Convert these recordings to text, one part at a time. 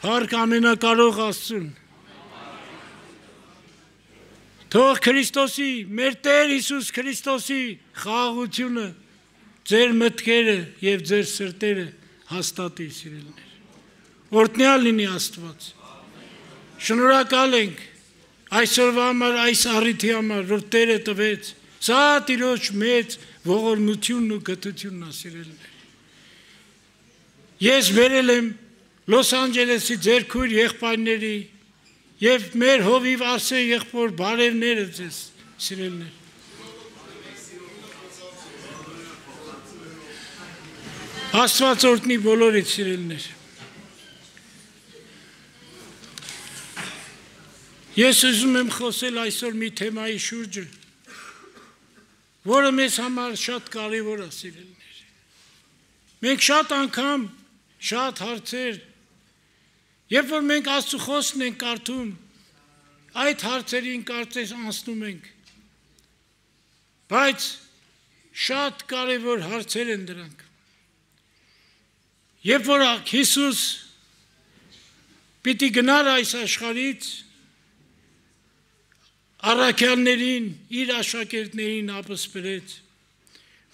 Փառք ամենակարող Աստծուն։ Թող Քրիստոսի, մեր Տեր Հիսուս Քրիստոսի խաղաղությունը ձեր մտքերը եւ ձեր սրտերը հաստատի, սիրելիներ։ Օրհնյալ լինի Աստված։ Շնորհակալ ենք այսօրվա համար, այս առիթի համար, որ Տերը տվեց։ Սա Տիրոջ մեծ ողորմությունն ու գթությունն է, սիրելիներ։ Ես բերել եմ Լոս Անջելեսի ձեր քույր եղբայրների եւ մեր հովիվ Արսեն եղբոր բարևները ձեզ, սիրելիներ։ Աստված օրհնի բոլորիդ, սիրելիներ։ Ես ուզում եմ խոսել այսօր մի թեմայի շուրջը, որը մեզ համար շատ կարևոր է, սիրելիներ։ Մենք շատ անգամ, շատ հարցեր, երբ որ մենք Աստծո խոսքն ենք կարդում, այդ հարցերին կարծես անցնում ենք, բայց շատ կարևոր հարցեր են դրանք։ Երբ որ Հիսուս պիտի գնար այս աշխարհից, առաքյալներին, իր աշակերտներին ապսպրեց։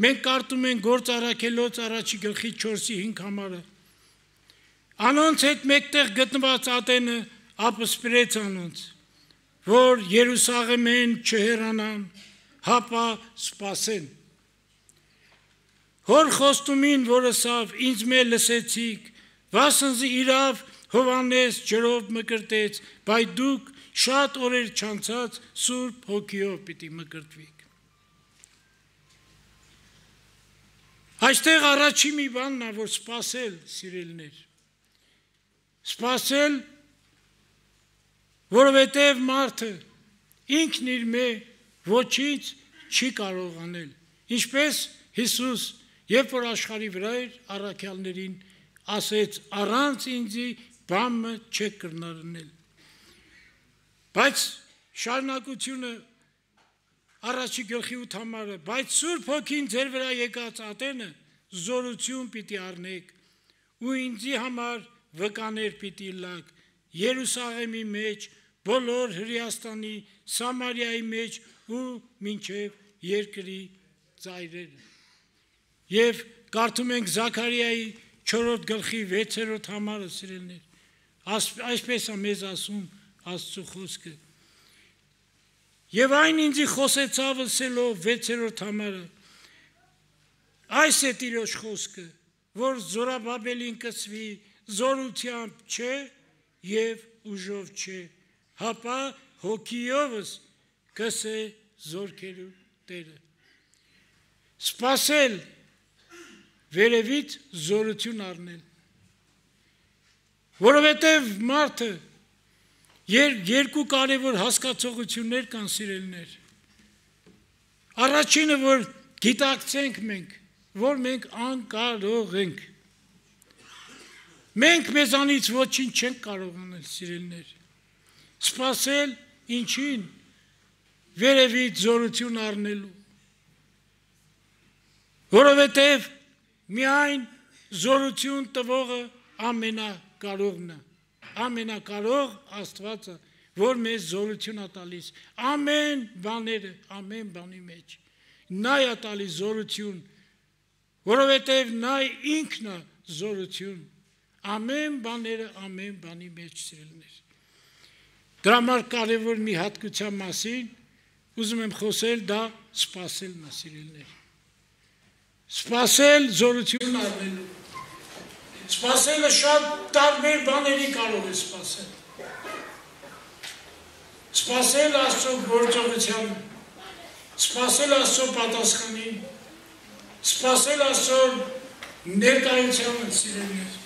Մենք կարդում ենք Գործ առաքելոց առաջի գլխի 4-5 համարը։ Անոնց հետ մեկտեղ գտնված ատենը ապսպրեց անոնց, որ Երուսաղեմեն չհեռանան, հապա սպասեն։ Հոր խոստումին, որը սավ ինձ մեր լսեցիք, վասնզի իրավ Հովհաննես ջրով մկրտեց, բայց դուք շատ օրեր չանցած Սուրբ Հոգիով պիտի մկրտվիք։ Այստեղ առաջի մի բանն է, որ սպասել, սիրելիներ։ Սպասել, որովհետև մարդը ինքն իր ոչինչ չի կարող անել։ Ինչպես Հիսուս, երբ որ աշխարհի վրա էր, առաքյալներին ասեց, առանց ինձի բանը չեք կրնարնել։ Բայց շարունակությունը առաջի գլխի 8 համարը, բայց Սուրբ Հոգին ձեր վրա եկած ատենը զորություն պիտի առնեք, ու ինձի համար վկաներ պիտի լաք Երուսաղեմի մեջ, բոլոր Հրեաստանի, Սամարիայի մեջ ու մինչև երկրի ծայրերը։ Եվ կարդում ենք Զաքարիայի 4 գլխի 6-րդ համարը, սիրելիներ։ Այսպես է մեզ ասում Աստծո խոսքը։ Եվ այն ինձի խոսեցավ ասելով 6-րդ համարը։ Այս է Տիրոջ խոսքը, որ Զորաբաբելին կծվի զորությամբ չէ եւ ուժով չէ, հապա հոգիովս կսե զորքերու Տերը։ Սպասել, վերևից զորություն առնել։ Որովհետև մարդը երկու կարևոր հասկացողություններ կան, սիրելիներ։ Առաջինը, որ գիտակցենք մենք, որ մենք անկարող ենք։ Մենք մեզանից ոչինչ չենք կարող անել, սիրելիներ։ Սպասել ինչին, վերևից զորություն առնելու։ Որովհետև միայն զորություն տվողը ամենակարողն է, ամենակարող Աստվածը, որ մեզ զորություն է տալիս ամեն բաները, ամեն բանի մեջ։ Նա է տալիս զորություն, որովհետև նա ինքն է զորություն, ամեն բաները, ամեն բանի մեջ, սիրելիներ։ Դրա համար կարևոր մի հատկության մասին ուզում եմ խոսել, դա սպասելն է, սիրելիներ։ Սպասել զորություն առնելու։ Սպասելը շատ տարբեր բաների կարող է սպասել։ Սպասել Աստծո գործողությանը, սպասել Աստծո պատասխանին, սպասել Աստծո ներկայությանը, սիրելիներ։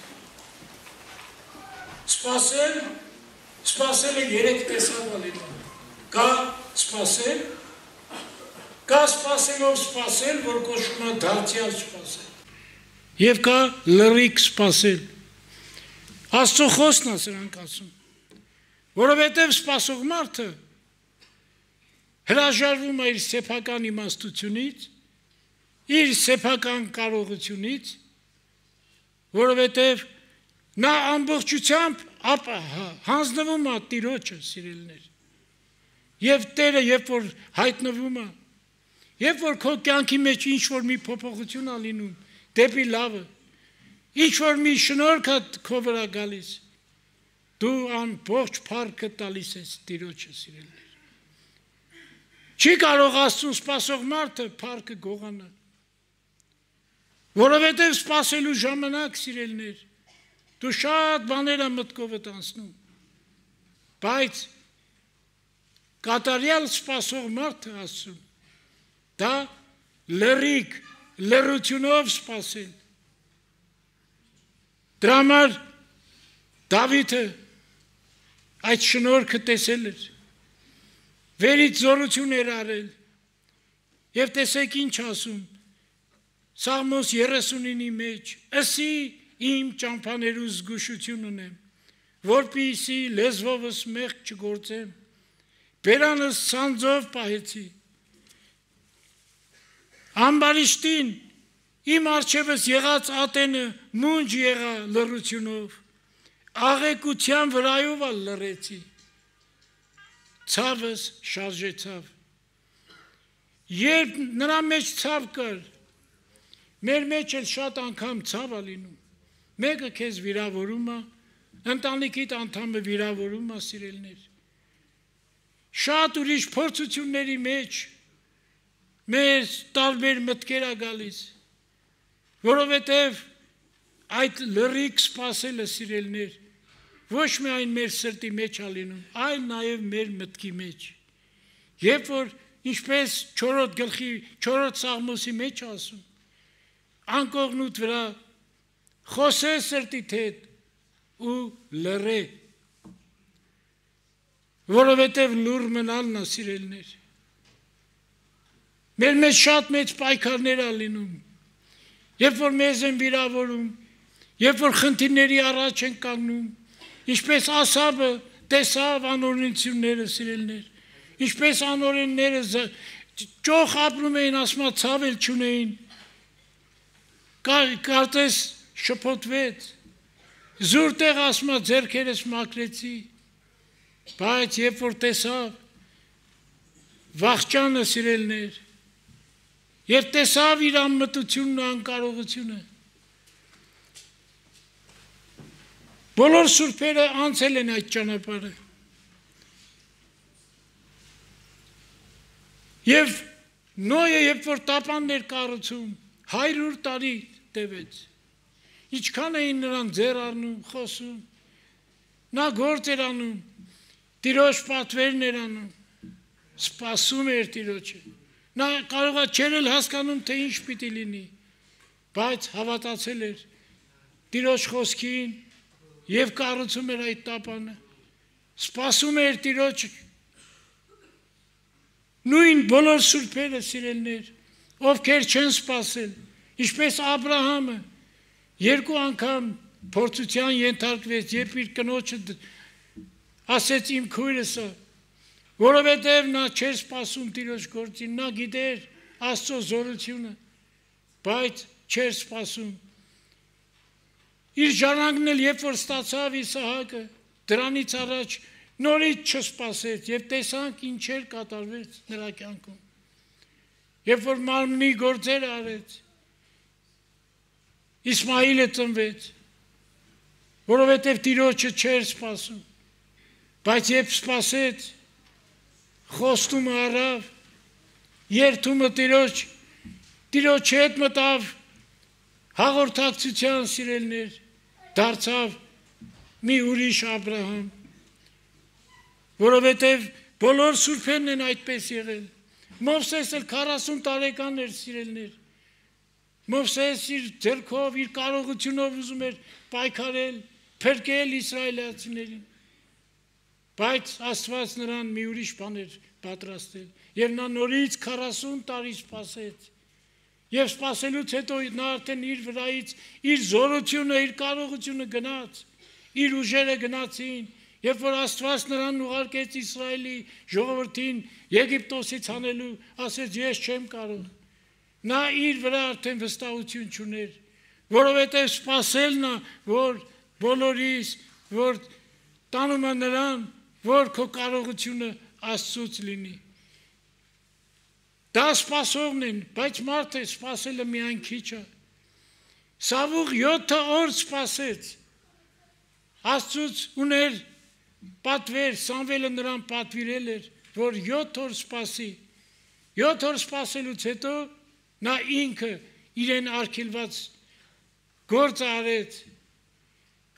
Սպասելը 3 տեսակ լինում։ Կա սպասել, կա սպասելով սպասել, որ կոչվում է դարձյալ սպասել։ Եվ կա լրիք սպասել։ Աստծո խոսքն է սրանք ասում։ Որովհետև սպասող մարդը հրաժարվում է իր սեփական իմաստությունից, իր սեփական կարողությունից, որովհետև նա ամբողջությամբ հանձնվում է Տիրոջը, սիրելիներ։ Եվ Տերը, երբ որ հայտնվում է, երբ որ քո կյանքի մեջ ինչ-որ մի փոփոխություն է լինում, դեպի լավը, ինչ-որ մի շնորհք է քո վրա գալիս, դու ամբողջ փառքը տալիս ես Տիրոջը, սիրելիներ։ Չի կարող Աստծուն սպասող մարդը փառքը գողանալ, որովհետև սպասելու ժամանակ, սիրելիներ, դու շատ բաներ ես մտքովդ անցնում, բայց կատարյալ սպասող մարդը Աստծուն, դա լրիք, լրությունով սպասել։ Դրա համար Դավիթը այդ շնորհքը տեսել էր, վերից զորություն էր արել, և տեսեք ինչ ասում, Սաղմոս 39-ի մեջ, «Ըսի իմ ճամփաներու զգուշություն ունեմ, որպեսզի լեզվովս մեղք չգործեմ, բերանս սանձով պահեցի, ամբարիշտին իմ առջևս եղած ատենը մունջ եղա լռությունով, աղեկության վրայով լռեցի, ցավս շարժեցավ»։ Երբ նրա մեջ ցավ կար, մեր մեջ էլ շատ անգամ ցավ է լինում, մեկը քեզ վիրավորում է, ընտանիքիդ անդամը վիրավորում է, սիրելիներ, շատ ուրիշ փորձությունների մեջ մեր տարբեր մտքեր է գալիս, որովհետև այդ լրիք սպասելը, սիրելիներ, ոչ միայն մեր սրտի մեջ է լինում, այլ նաև մեր մտքի մեջ։ Երբ որ ինչպես 4-րդ Սաղմոսի մեջ ասում, անկողնուդ վրա խոսե սրտիդ հետ ու լռե, որովհետև լուռ մնալն է, սիրելիներ։ Մեր մեջ շատ մեծ պայքարներ է լինում, երբ որ մեզ են վիրավորում, երբ որ խնդիրների առաջ են կանգնում, ինչպես Ասաբը տեսավ անօրենությունները, սիրելիներ, ինչպես անօրենները ճոխ ապրում էին, ասма ցավ էլ չունեին, կարծես շփոթվեց, զուր տեղ ասма ձեռքերս մաքրեցի, բայց երբ որ տեսավ վախճանը, սիրելիներ, երբ տեսավ իր անմտությունն ու անկարողությունը, բոլոր սուրբերը անցել են այդ ճանապարհը, և Նոյը, երբ որ տապաններ կառուցում, 100 տարի տևեց, ինչքան էին նրան ձեռ առնում, խոսում, նա գործ էր անում, Տիրոջ պատվերն էր անում, սպասում էր Տիրոջը, նա կարողա չէր էլ հասկանում, թե ինչ պիտի լինի, բայց հավատացել էր Տիրոջ խոսքին և կառուցում էր այդ տապանը, սպասում էր Տիրոջ, նույն բոլոր սուրբերը, սիրելիներ, ովքեր չեն սպասել, ինչպես Աբրահամը 2 անգամ փորձության ենթարկվեց, երբ իր կնոջը ասեց իմ քույրս է, որովհետև նա չէր սպասում Տիրոջ գործին, նա գիտեր Աստծո զորությունը, բայց չէր սպասում։ Իր ժառանգն էլ երբ որ ստացավ Իսահակը, դրանից առաջ նորից չսպասեց և տեսանք ինչեր կատարվեց նրա կյանքում։ Երբ որ մարմնի գործեր արեց, Իսմայիլը ծնվեց, որովհետև Տիրոջը չէր սպասում, բայց երբ սպասեց, խոստումը առավ, երդումը Տիրոջ հետ մտավ հաղորդակցության, սիրելիներ, դարձավ մի ուրիշ Աբրահամ, որովհետև բոլոր սուրբերն են այդպես եղել։ Մովսես էլ 40 տարեկան էր, սիրելիներ, Մովսես իր ձեռքով, իր կարողությունով ուզում էր պայքարել, փրկել իսրայելացիներին, բայց Աստված նրան մի ուրիշ բան էր պատրաստել, և նա նորից 40 տարի սպասեց, և սպասելուց հետո նա արդեն իր վրայից իր զորությունը, իր կարողությունը գնաց, իր ուժերը գնացին, երբ որ Աստված նրան ուղարկեց Իսրայելի ժողովրդին Եգիպտոսից հանելու, ասեց ես չեմ կարող, նա իր վրա արդեն վստահություն չուներ, որովհետև սպասելն է, որ բոլորիս, որ տանում է նրան, որ քո կարողությունը Աստծուց լինի։ Դա սպասողն են, բայց մարդը սպասելը միայն քիչ է։ Սավուղ 7 օր սպասեց։ Աստծուց ուներ պատվեր, Սամվելը նրան պատվիրել էր, որ 7 օր սպասի։ 7 օր սպասելուց հետո նա ինքը իրեն արգելված գործը արեց։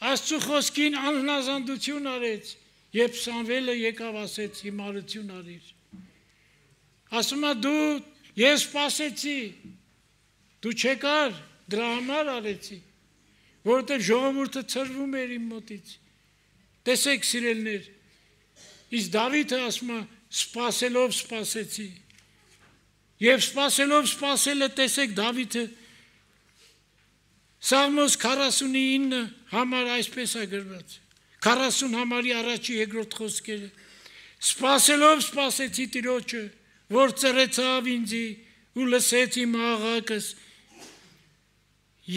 Աստծու խոսքին անհնազանդություն արեց, երբ Սամվելը եկավ ասեց հիմարություն արիր։ Ասում է դու ես սպասեցի, դու չեկար, դրա համար արեցի, որովհետև ժողովուրդը ցրվում էր իմ մոտից։ Տեսեք սիրելներ, իսկ Դավիթը ասում է սպասելով սպասեցի։ Եվ սպասելով սպասելը տեսեք Դավիթը Սաղմոս 49 համար այսպես է գրված։ 40 համարի առաջի երկրորդ խոսքերը։ Սպասելով սպասեցի Տիրոջը, որ ծռեցավ ինձի ու լսեց իմ աղաղակս,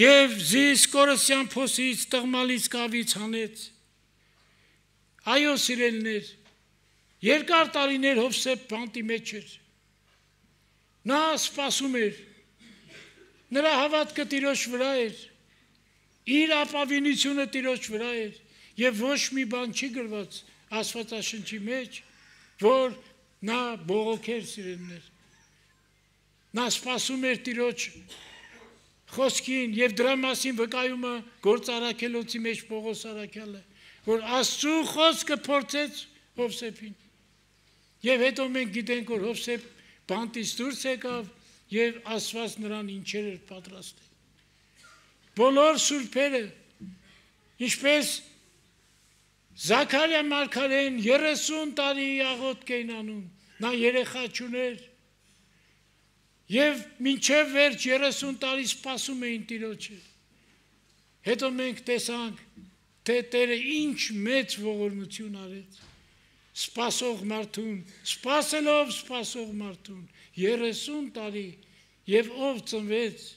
եւ զիս կորսյան փոսից տղմալից կավից հանեց։ Այո, սիրելներ, երկար տարիներ Հովսեփ բանտի մեջ էր։ Նա սպասում էր, նրա հավատքը Տիրոջ վրա էր, իր ապավինությունը Տիրոջ վրա էր, եւ ոչ մի բան չի գրված Աստվածաշնչի մեջ, որ նա բողոքեր սիրելներ։ Նա սպասում էր Տիրոջ խոսքին եւ դրա մասին վկայում է Գործարաքելոցի մեջ Պողոս Արաքյալը, որ Աստծու խոսքը փորձեց Հովսեփին։ Եվ հետո մենք գիտենք, որ Հովսեփ բանտից դուրս եկավ եւ Աստված նրան ինչեր էր պատրաստել։ Բոլոր սուրբերը, ինչպես Զաքարիա մարգարեն 30 տարի աղոթք էին անում, նա երեխա չուներ, եւ մինչև վերջ 30 տարի սպասում էին Տիրոջը։ Հետո մենք տեսանք, թե Տերը ինչ մեծ ողորմություն արեց սպասող մարդուն, սպասելով սպասող մարդուն 30 տարի, եւ ով ծնվեց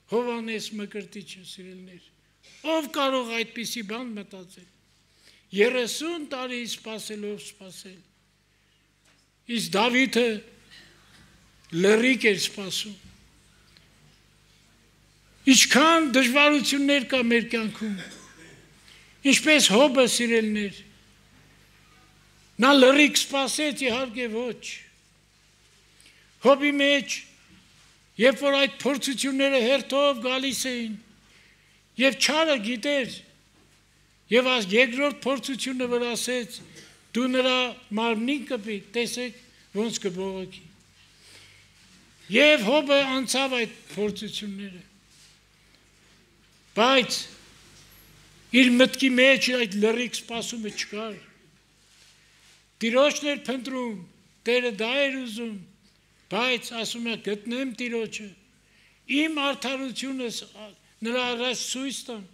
Հովանես Մկրտիչը, սիրելներ, ով կարող այդպիսի բան մտածել, 30 տարի սպասելով սպասել, իսկ Դավիթը լրիկ էր սպասում, ինչքան դժվարություններ կա մեր կյանքում, ինչպես Հոբը, սիրելներ, նա լրիկ սպասեց, իհարկե ոչ, Հոբի մեջ երբ որ այդ փորձությունները հերթով գալիս էին, եւ չարը գիտեր, եւ այս երկրորդ փորձությունը որ ասեց, դու նրա մարմնին կպիք, տեսեք ոնց կբողոքի։ Եվ Հոբը անցավ այդ փորձությունները, բայց իր մտքի մեջ այդ լրիկ սպասումը չկար։ Տիրոջն էր փնտրում, Տերը դա էր ուզում, բայց ասում է գտնեմ Տիրոջը, իմ արդարությունս նրա առաջ ցույց տամ,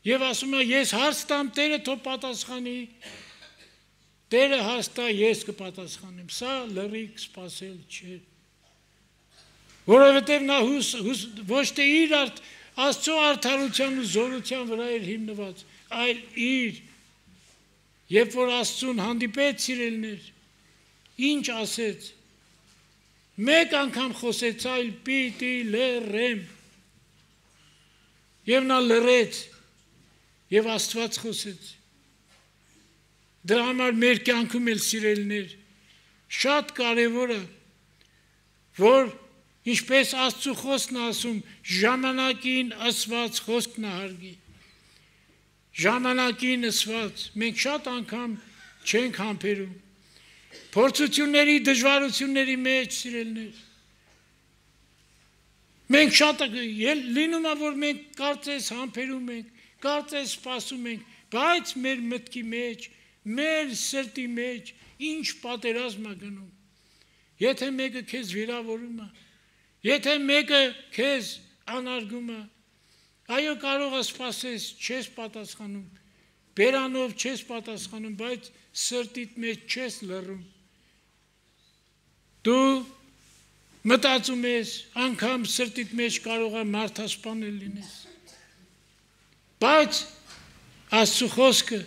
եւ ասում է ես հարց տամ, Տերը թող պատասխանի, Տերը հարց տա, ես կպատասխանեմ, սա լրիկ սպասել չէ, որովհետեւ նա ոչ թե իր Աստծո արդարության ու զորության վրա էր հիմնված, այլ իր, երբ որ Աստծուն հանդիպեց սիրելներ, ինչ ասեց, մեկ անգամ խոսեց, այլ պիտի լռեմ, եւ նա լռեց, եւ Աստված խոսեց։ Դրա համար մեր կյանքում էլ սիրելներ, շատ կարևոր է, որ ինչպես Աստծու խոսքն ասում, ժամանակին ասված խոսքն հարգի։ Ժամանակին ասված, մենք շատ անգամ չենք համբերում։ Փորձությունների, դժվարությունների մեջ սիրելներ։ Մենք շատ լինում է, որ մենք կարծես համբերում ենք, կարծես սպասում ենք, բայց մեր մտքի մեջ, մեր սրտի մեջ ինչ պատերազմ է գնում։ Եթե մեկը քեզ վիրավորում է, եթե մեկը քեզ անարգում է, այո կարող է սպասես, չես պատասխանում, բերանով չես պատասխանում, բայց սրտիդ մեջ չես լռում։ Դու մտածում ես, անգամ սրտիդ մեջ կարող է մարդասպանել լինես։ Բայց Աստծու խոսքը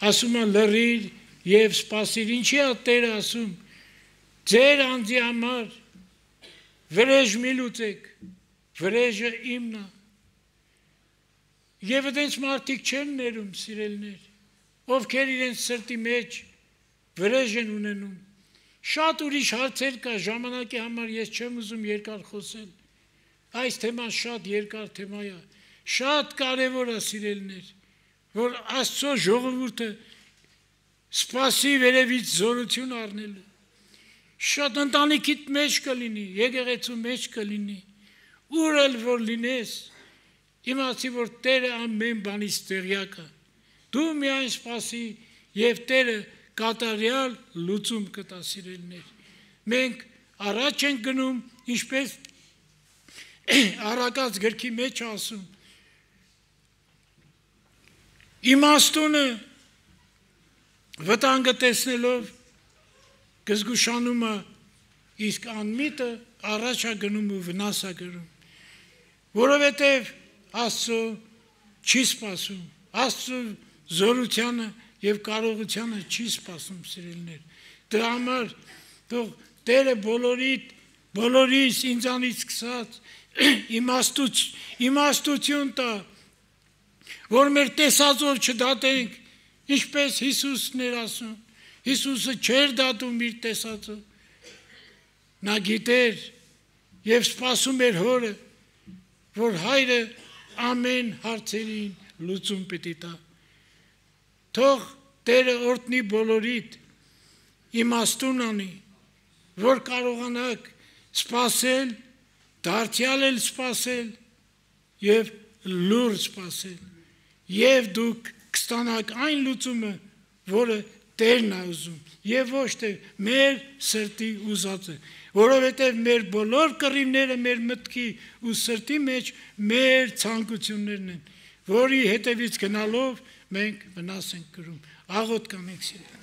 ասում է լրիր եւ սպասիր, ինչի է Տերը ասում, ձեր անձի համար վրեժ մի լուծեք, վրեժը իմն է։ Եվ այդպես մարդիկ չեն ներում, սիրելներ, ովքեր իրենց սրտի մեջ վրեժ են ունենում։ Շատ ուրիշ հարցեր կա, ժամանակի համար ես չեմ ուզում երկար խոսել։ Այս թեման շատ երկար թեմա է, շատ կարևոր է, սիրելներ, որ Աստծո ժողովուրդը սպասի վերևից զորություն առնելու։ Շատ ընտանիքիդ մեջ կլինի, եկեղեցու մեջ կլինի, ուր էլ որ լինես, իմացի, որ Տերը ամեն բանից տեղյակ է։ Դու միայն սպասի եւ Տերը կատարյալ լուծում կտա, սիրելներ։ Մենք առաջ ենք գնում, ինչպես Առակաց գրքի մեջ ասում, իմաստունը վտանգը տեսնելով կզգուշանում է, իսկ անմիտը առաջ է գնում ու վնաս է գրում, որովհետև Աստծո չի սպասում, Աստծո զորությանը եւ կարողությանը չի սպասում, սիրելներ։ Դրա համար թող Տերը բոլորիս ինձանից սկսած իմաստություն տա, որ մեր տեսածով չդատենք, ինչպես Հիսուսն էր ասում, Հիսուսը չէր դատում իր տեսածով, նա գիտեր եւ սպասում էր հորը, որ հայրը ամեն հարցերին լուծում պիտի տա։ Թող Տերը օրհնի բոլորիդ, իմաստուն անի, որ կարողանաք սպասել, դարձյալ էլ սպասել եւ լուր սպասել, եւ դուք կստանաք այն լուծումը, որը Տերն է ուզում, եւ ոչ թե մեր սրտի ուզածը, որովհետեւ մեր բոլոր կռիվները մեր մտքի ու սրտի մեջ մեր ցանկություններն են, որի հետևից գնալով մենք վնաս ենք կրում։ Աղոթ կանենք, սիրելի։